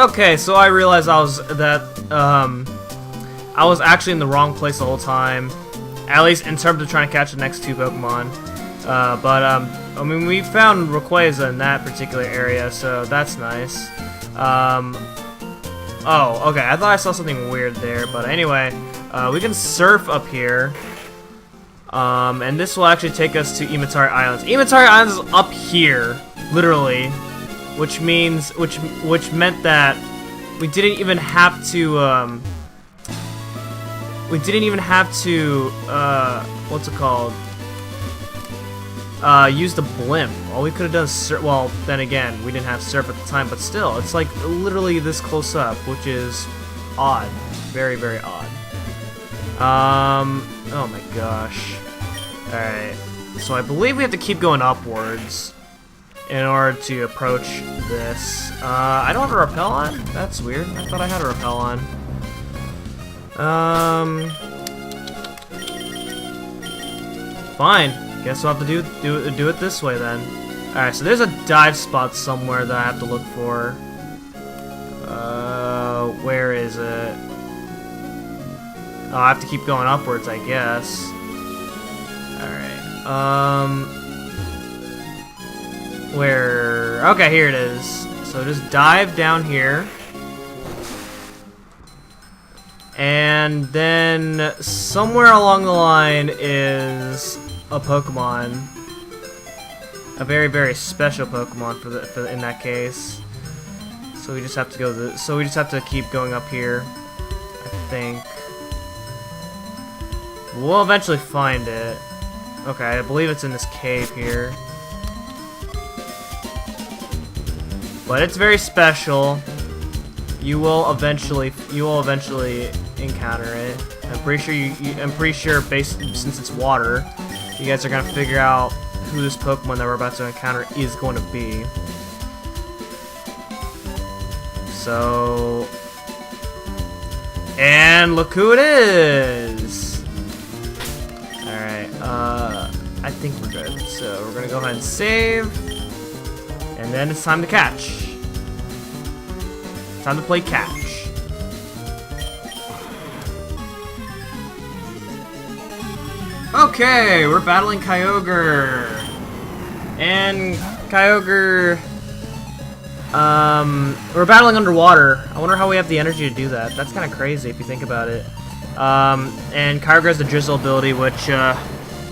Okay, so I realized I was actually in the wrong place the whole time, at least in terms of trying to catch the next two Pokemon. I mean, we found Rayquaza in that particular area, so that's nice. Oh, okay, I thought I saw something weird there, but anyway, we can surf up here. And this will actually take us to Imatari Islands. Imatari Islands is up here, literally, which meant that we didn't even have to, what's it called? Use the blimp. All we could have done is well, then again, we didn't have surf at the time, but still, it's like literally this close up, which is odd. Very, very odd. Oh my gosh. Alright, so I believe we have to keep going upwards in order to approach this. I don't have a repel on? That's weird. I thought I had a repel on. Fine. Guess we'll have to do it this way then. Alright, so there's a dive spot somewhere that I have to look for. Where is it? Oh, I have to keep going upwards, I guess. Alright, where? Okay, here it is. So just dive down here. And then somewhere along the line is a Pokemon. A very, very special Pokemon for in that case. So we just have to go we just have to keep going up here, I think. We'll eventually find it. Okay, I believe it's in this cave here. But it's very special. You will eventually encounter it. I'm pretty sure based since it's water, you guys are gonna figure out who this Pokemon that we're about to encounter is going to be. So, and look who it is. Alright, I think we're good. So we're gonna go ahead and save. And then it's time to catch. Time to play catch. Okay, we're battling Kyogre. And Kyogre, we're battling underwater. I wonder how we have the energy to do that. That's kind of crazy if you think about it. And Kyogre has the Drizzle ability, which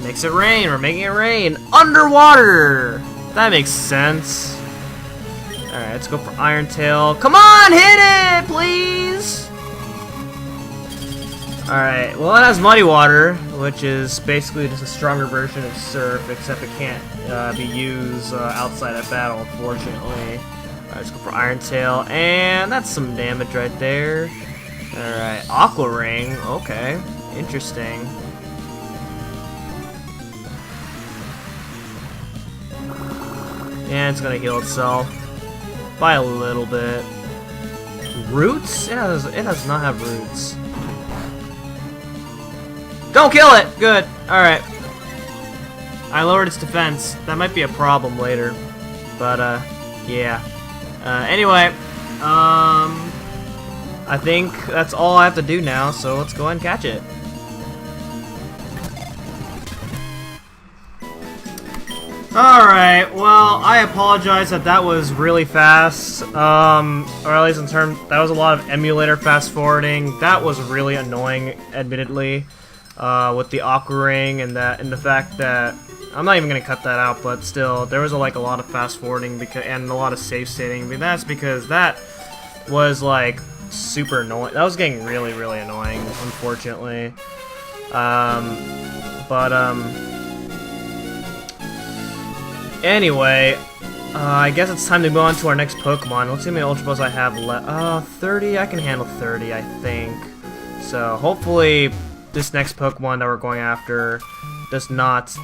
makes it rain. We're making it rain underwater. That makes sense. Alright, let's go for Iron Tail. Come on, hit it, please! Alright, well it has Muddy Water, which is basically just a stronger version of Surf, except it can't be used outside of battle, unfortunately. Alright, let's go for Iron Tail, and that's some damage right there. Alright, Aqua Ring, okay, interesting. And it's gonna heal itself by a little bit. Roots? It does not have roots. Don't kill it! Good. Alright. I lowered its defense. That might be a problem later. But, yeah. Anyway, I think that's all I have to do now, so let's go ahead and catch it. Alright, well, I apologize that was really fast, or at least that was a lot of emulator fast forwarding. That was really annoying, admittedly, with the Aqua Ring and the fact that, I'm not even gonna cut that out, but still, there was a lot of fast forwarding and a lot of save stating, but that's because that was like super annoying. That was getting really, really annoying, unfortunately. Anyway, I guess it's time to go on to our next Pokemon. Let's see how many Ultra Balls I have left. 30? I can handle 30, I think. So, hopefully, this next Pokemon that we're going after does not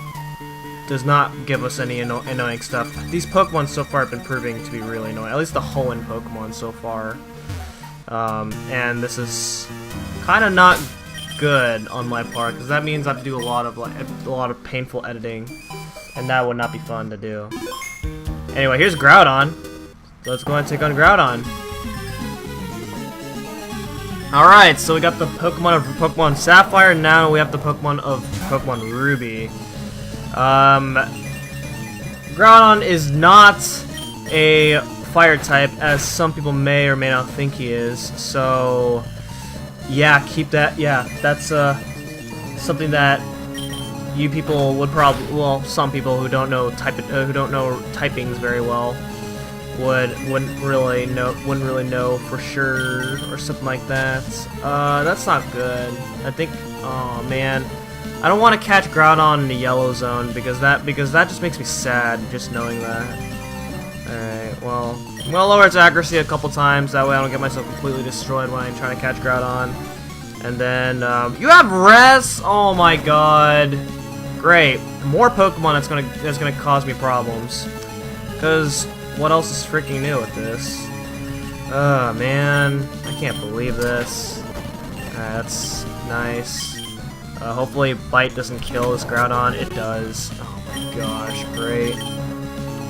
give us any annoying stuff. These Pokemon so far have been proving to be really annoying. At least the Hoenn Pokemon so far. And this is kind of not good on my part, because that means I have to do a lot of painful editing. And that would not be fun to do. Anyway, here's Groudon. Let's go ahead and take on Groudon. Alright, so we got the Pokemon of Pokemon Sapphire, and now we have the Pokemon of Pokemon Ruby. Groudon is not a fire type, as some people may or may not think he is, so yeah, keep that, yeah, that's something that you people would probably, well, some people who don't know typings very well wouldn't really know for sure, or something like that. That's not good. I think, oh man, I don't want to catch Groudon in the yellow zone because that just makes me sad just knowing that. Alright, well, I'm gonna lower its accuracy a couple times, that way I don't get myself completely destroyed when I try to catch Groudon. And then, you have Res? Oh my god. Great. More Pokemon that's gonna cause me problems. Cause what else is freaking new with this? Oh man, I can't believe this. That's nice. Hopefully Bite doesn't kill this Groudon. It does. Oh my gosh, great.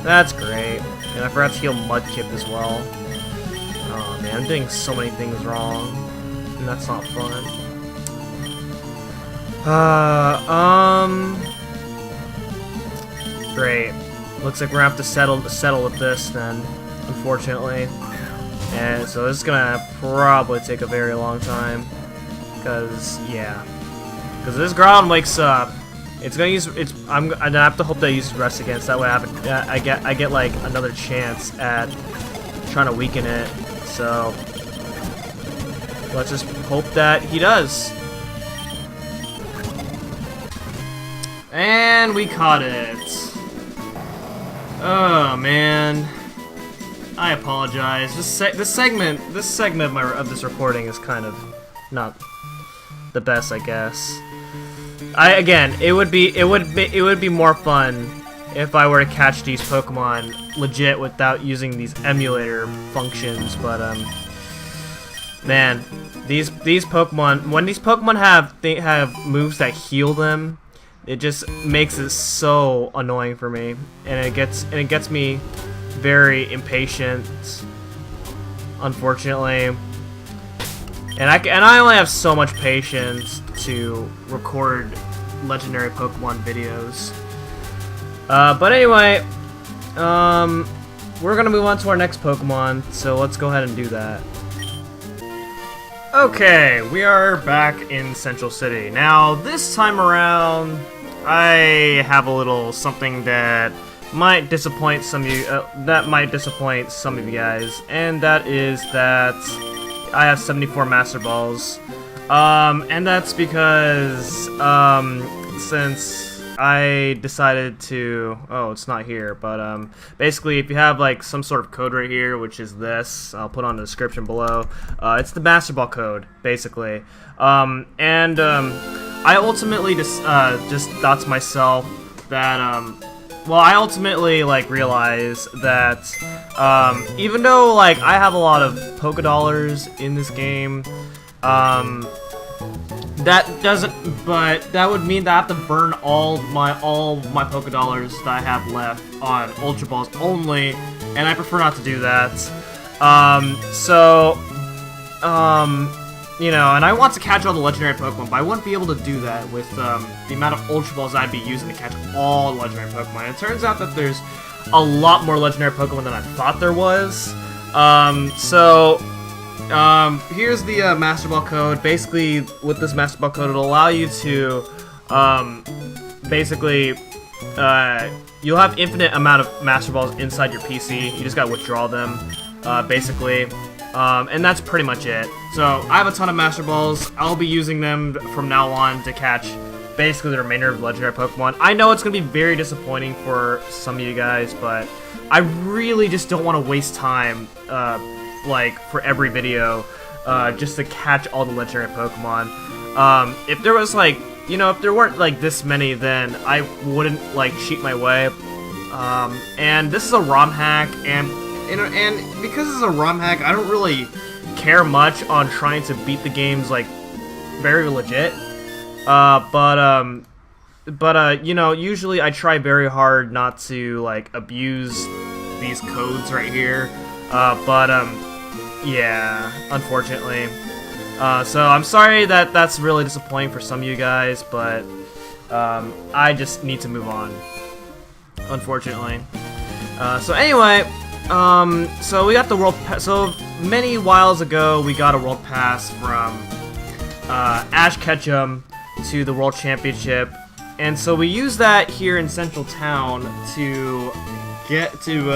That's great. And I forgot to heal Mudkip as well. Oh man, I'm doing so many things wrong. And that's not fun. Great. Looks like we're gonna have to settle with this then, unfortunately. And so this is gonna probably take a very long time. Cause yeah. Cause this Groudon wakes up. It's gonna use I have to hope that it uses Rest Against, that way I get like another chance at trying to weaken it. So let's just hope that he does. And we caught it. Oh man, I apologize. This segment of this recording is kind of not the best, I guess. It would be more fun if I were to catch these Pokemon legit without using these emulator functions, but man, these Pokemon, when these Pokemon have moves that heal them, it just makes it so annoying for me, and it gets me very impatient, unfortunately. And I only have so much patience to record legendary Pokemon videos. But anyway, we're gonna move on to our next Pokemon, so let's go ahead and do that. Okay, we are back in Central City. Now, this time around, I have a little something that might disappoint some of you. Guys, and that is that I have 74 Master Balls, and that's because since I decided to. Oh, it's not here, but basically, if you have like some sort of code right here, which is this, I'll put on the description below. It's the Master Ball code, basically, I ultimately just thought to myself that well, I ultimately like realized that even though like I have a lot of Poké Dollars in this game, that would mean that I have to burn all my Poké Dollars that I have left on Ultra Balls only, and I prefer not to do that. You know, and I want to catch all the legendary Pokemon, but I wouldn't be able to do that with the amount of Ultra Balls I'd be using to catch all the legendary Pokemon. And it turns out that there's a lot more legendary Pokemon than I thought there was. Here's the Master Ball code. Basically, with this Master Ball code, it'll allow you to, you'll have infinite amount of Master Balls inside your PC. You just gotta withdraw them, basically. And that's pretty much it. So, I have a ton of Master Balls. I'll be using them from now on to catch basically the remainder of legendary Pokemon. I know it's going to be very disappointing for some of you guys, but I really just don't want to waste time, like, for every video, just to catch all the legendary Pokemon. If there was, like, you know, if there weren't, like, this many, then I wouldn't, like, cheat my way. And this is a ROM hack, and because it's a ROM hack, I don't really care much on trying to beat the games, like, very legit. You know, usually I try very hard not to, like, abuse these codes right here. Yeah, unfortunately. So I'm sorry that that's really disappointing for some of you guys, but I just need to move on, unfortunately. So anyway, so we got the world pass. So many whiles ago, we got a world pass from Ash Ketchum to the World Championship, and so we use that here in Central Town to get to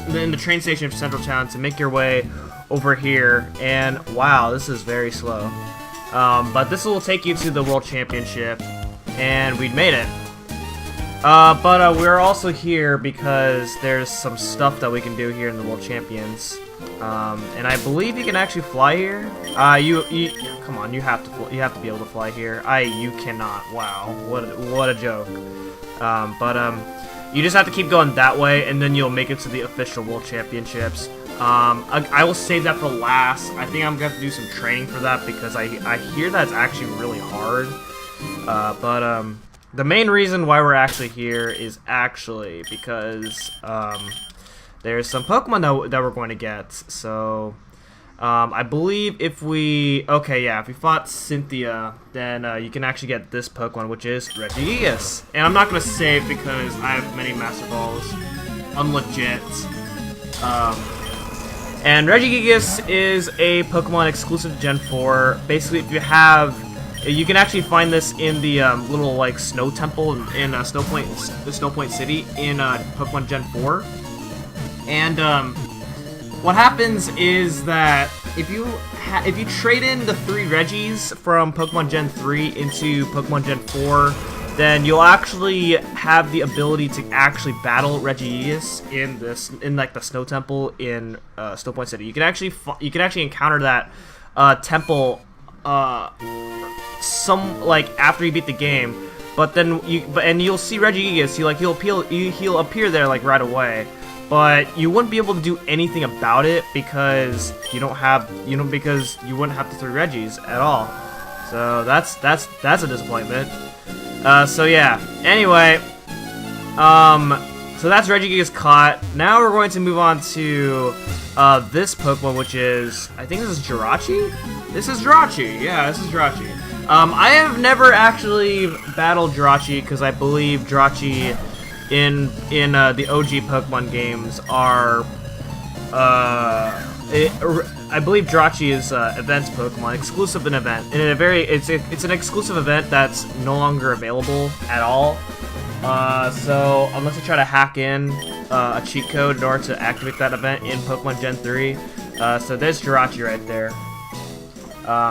in the train station of Central Town to make your way over here. And wow, this is very slow, but this will take you to the World Championship, and we'd made it. But we're also here because there's some stuff that we can do here in the World Champions. And I believe you can actually fly here. You come on, you have to be able to fly here. You cannot. Wow, what a joke. You just have to keep going that way, and then you'll make it to the official World Championships. I will save that for last. I think I'm gonna have to do some training for that because I hear that's actually really hard. The main reason why we're actually here is actually because there's some Pokemon that we're going to get. So I believe if we fought Cynthia, then you can actually get this Pokemon, which is Regigigas. And I'm not going to save because I have many Master Balls, unlegit. And Regigigas is a Pokemon exclusive to Gen 4. Basically, if you have, you can actually find this in the little like snow temple in Snow Point City in Pokemon Gen 4. And what happens is that if you trade in the 3 Regis from Pokemon Gen 3 into Pokemon Gen 4, then you'll actually have the ability to actually battle Regigigas in like the Snow Temple in Snow Point City. You can actually encounter that temple after you beat the game, but then you'll see Regigigas. He'll appear there like right away. But you wouldn't be able to do anything about it because you wouldn't have the 3 Regis at all. So that's a disappointment. So yeah. Anyway, so that's Regigigas caught. Now we're going to move on to this Pokemon, which is, I think this is Jirachi. This is Jirachi. Yeah, this is Jirachi. I have never actually battled Jirachi because I believe Jirachi in the OG Pokemon games are I believe Jirachi is events Pokemon, exclusive an event, and it's an exclusive event that's no longer available at all. So unless you try to hack in a cheat code in order to activate that event in Pokemon Gen 3, so there's Jirachi right there,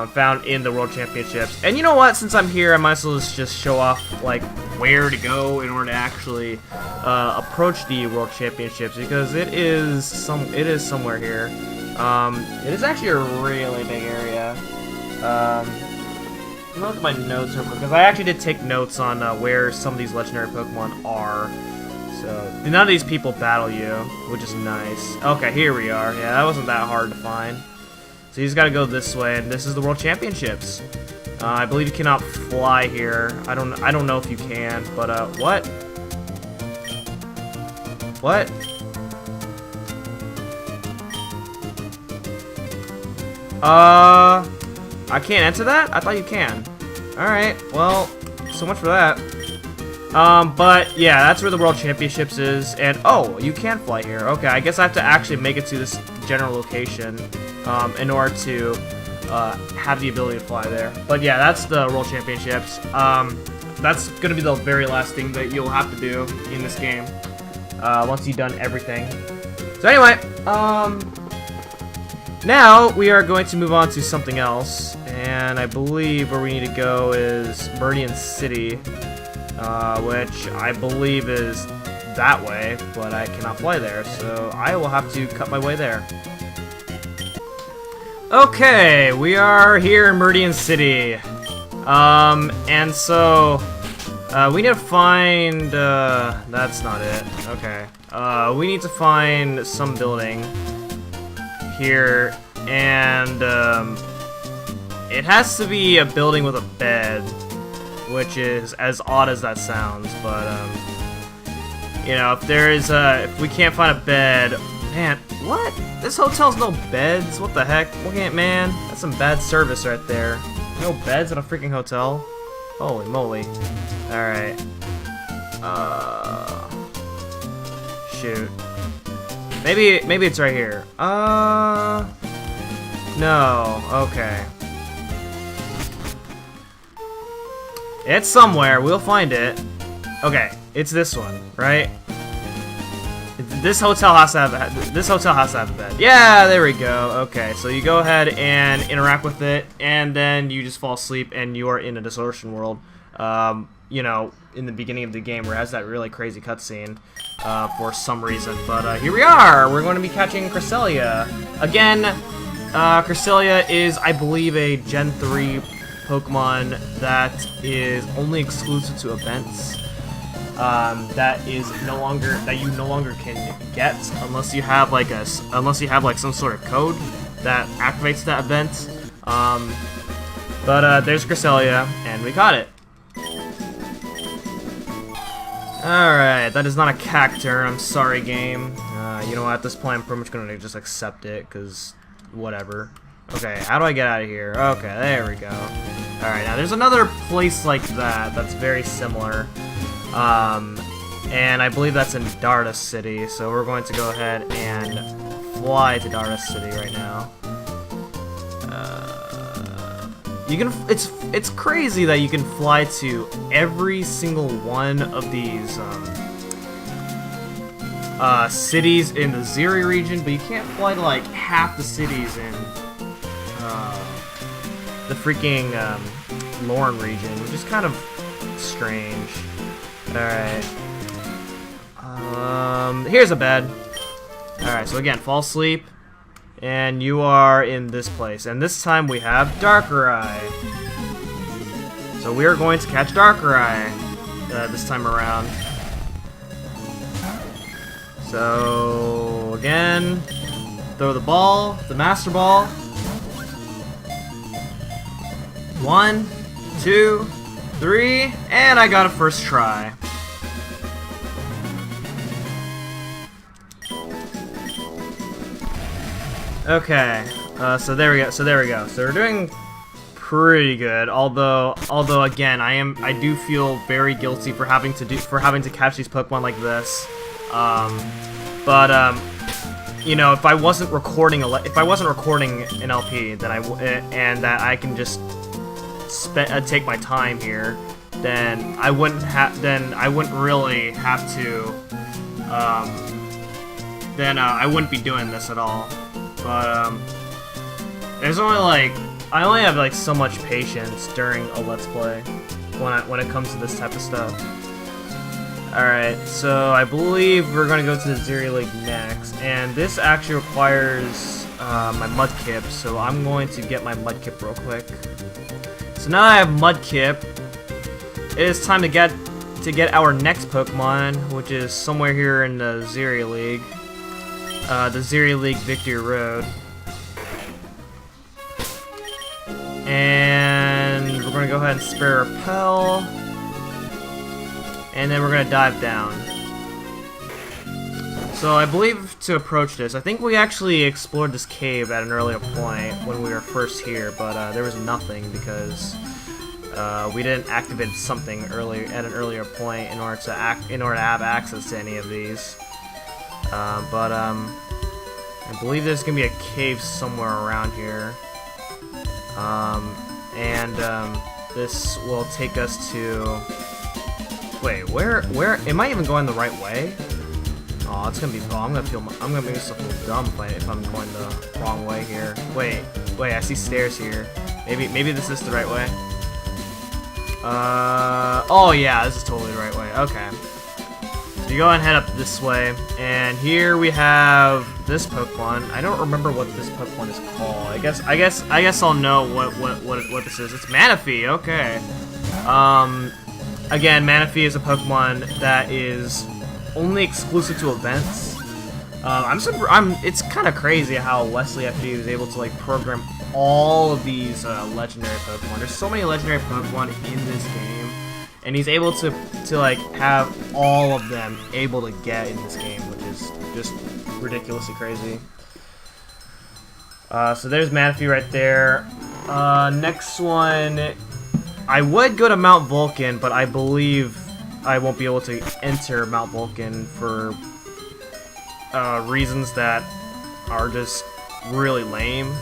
found in the World Championships. And you know what? Since I'm here, I might as well just show off like where to go in order to actually approach the World Championships, because it is somewhere here. It is actually a really big area. Let me look at my notes real quick, because I actually did take notes on where some of these legendary Pokemon are. So none of these people battle you, which is nice. Okay, here we are. Yeah, that wasn't that hard to find. So you just gotta go this way, and this is the World Championships. I believe you cannot fly here. I don't know if you can, but what? What? I can't enter that? I thought you can. Alright, well, so much for that. But yeah, that's where the World Championships is, and oh, you can fly here. Okay, I guess I have to actually make it to this general location in order to have the ability to fly there. But yeah, that's the World Championships. That's gonna be the very last thing that you'll have to do in this game once you've done everything. So anyway, now we are going to move on to something else, and I believe where we need to go is Meridian City, which I believe is that way, but I cannot fly there, so I will have to cut my way there. Okay, we are here in Meridian City, and so we need to find, that's not it, okay, we need to find some building here, and it has to be a building with a bed, which is as odd as that sounds, but you know, if we can't find a bed, Man, what? This hotel's no beds? What the heck? Look at man. That's some bad service right there. No beds at a freaking hotel? Holy moly. Alright. Shoot. Maybe it's right here. No. Okay. It's somewhere. We'll find it. Okay, it's this one, right? This hotel has to have a bed. Yeah, there we go. Okay, so you go ahead and interact with it, and then you just fall asleep, and you are in a distortion world. You know, in the beginning of the game, where it has that really crazy cutscene for some reason. But here we are. We're going to be catching Cresselia again. Cresselia is, I believe, a Gen 3 Pokemon that is only exclusive to events. That you no longer can get unless you have like some sort of code that activates that event. But there's Cresselia, and we caught it. Alright, that is not a cactur. I'm sorry, game. You know what? At this point, I'm pretty much gonna just accept it, cause whatever. Okay, how do I get out of here? Okay, there we go. Alright, now there's another place like that that's very similar. And I believe that's in Darda City, so we're going to go ahead and fly to Darda City right now. It's crazy that you can fly to every single one of these cities in the Zhery region, but you can't fly to like half the cities in the freaking Lauren region, which is kind of strange. Alright. Here's a bed. Alright, so again, fall asleep. And you are in this place. And this time we have Darkrai. So we are going to catch Darkrai this time around. So, again, throw the ball, the Master Ball. 1, 2, 3, and I got a first try. Okay, so there we go. So we're doing pretty good. Although again, I do feel very guilty for having to catch these Pokemon like this. You know, if I wasn't recording an LP, then and that I can just take my time here, then I wouldn't really have to. I wouldn't be doing this at all. But there's I only have like so much patience during a Let's Play when it comes to this type of stuff. Alright, so I believe we're gonna go to the Zhery League next, and this actually requires my Mudkip, so I'm going to get my Mudkip real quick. So now I have Mudkip, it is time to get our next Pokemon, which is somewhere here in the Zhery League. The Zhery League Victory Road. And we're going to go ahead and spare Repel. And then we're going to dive down. So I believe to approach this, I think we actually explored this cave at an earlier point when we were first here, but there was nothing because we didn't activate something at an earlier point in order to have access to any of these. I believe there's gonna be a cave somewhere around here. This will take us to. Wait, where? Am I even going the right way? Oh, it's gonna be. Oh, I'm gonna make myself feel dumb if I'm going the wrong way here. Wait, I see stairs here. Maybe this is the right way. Oh yeah, this is totally the right way. Okay. So you go and head up this way, and here we have this Pokemon. I don't remember what this Pokemon is called. I guess I'll know what this is. It's Manaphy. Okay. Again, Manaphy is a Pokemon that is only exclusive to events. It's kind of crazy how WesleyFG was able to like program all of these legendary Pokemon. There's so many legendary Pokemon in this game, and he's able to like have all of them able to get in this game, which is just ridiculously crazy. So there's Manaphy right there. Next one, I would go to Mount Vulcan, but I believe I won't be able to enter Mount Vulcan for reasons that are just really lame.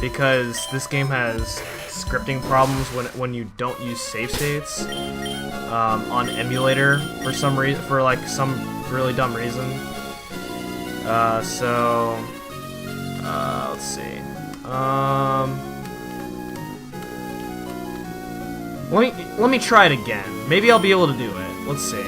Because this game has scripting problems when you don't use save states on emulator for some reason, for like some really dumb reason. Let's see. Let me try it again. Maybe I'll be able to do it. Let's see.